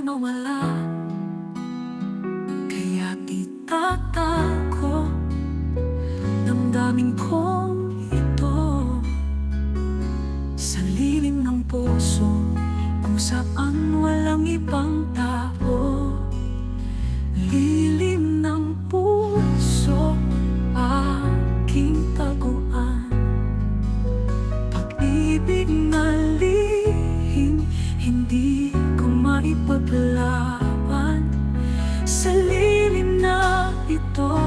mawala, kaya't itatago damdamin kong ito sa lilim ng puso, kung saan walang ibang tao. Lilim ng puso, aking taguan, pag-ibig na lihim, hindi ko maipaglaban. Sa lilim na ito,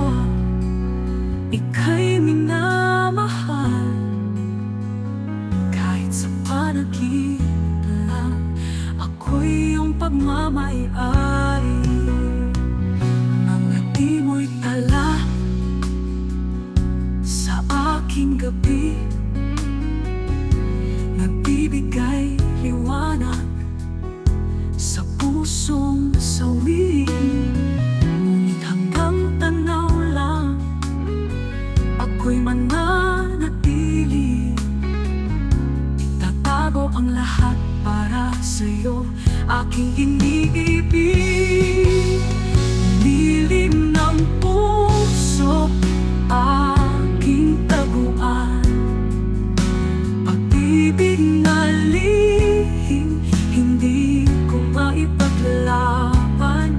ika'y minamahal, kahit sa panaginip lang, ako'y iyong pagmamay-ari. Mga di mo'y tala sa aking gabi, nagbibigay liwanag sa pusong sawi. Ngunit hanggang tanaw lang, ako'y mananatili. Itatago ang lahat para sa'yo, aking iniibig. Lilim ng puso, aking taguan, pag-ibig na lihim, hindi ko maipaglaban.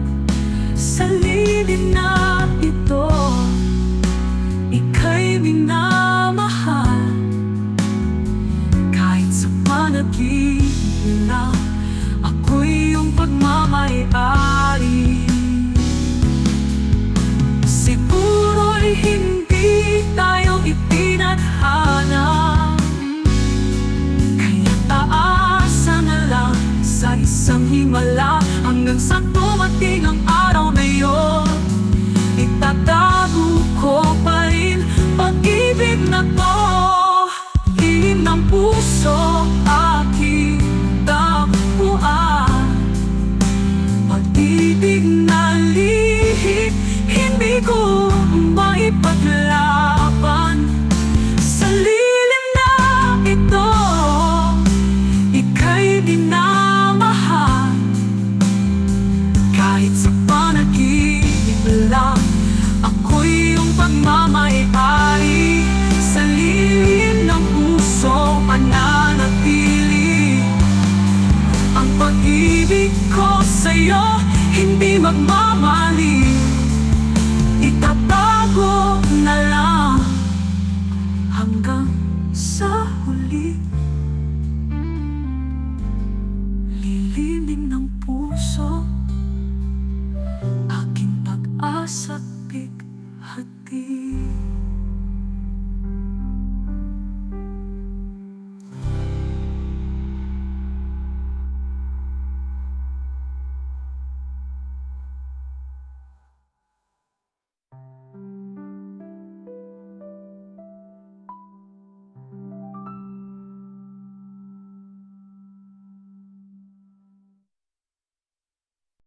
Sa lilim na ito, ika'y minamahal, kahit sa panaginip lang, ako'y iyong pagmamay-ari. Siguro'y hindi tayo itinadhana, kaya taasa na lang sa isang himala, hanggang sa dumating ang araw na iyon. Itatago ko pa rin pag-ibig na to. Lilim ng puso, aking taguan, pag-ibig na lihim, hindi ko maipaglaban. Sa lilim na ito, ika'y dinamahal, kahit sa panaginip lang, ako'y iyong pagmamay-ari. Sa lilim ng puso, mananatili ang pag-ibig ko sa'yo, hindi magmamali. Itatago na lang hanggang sa huli. Lililim ng puso, aking pag-asa't bighati.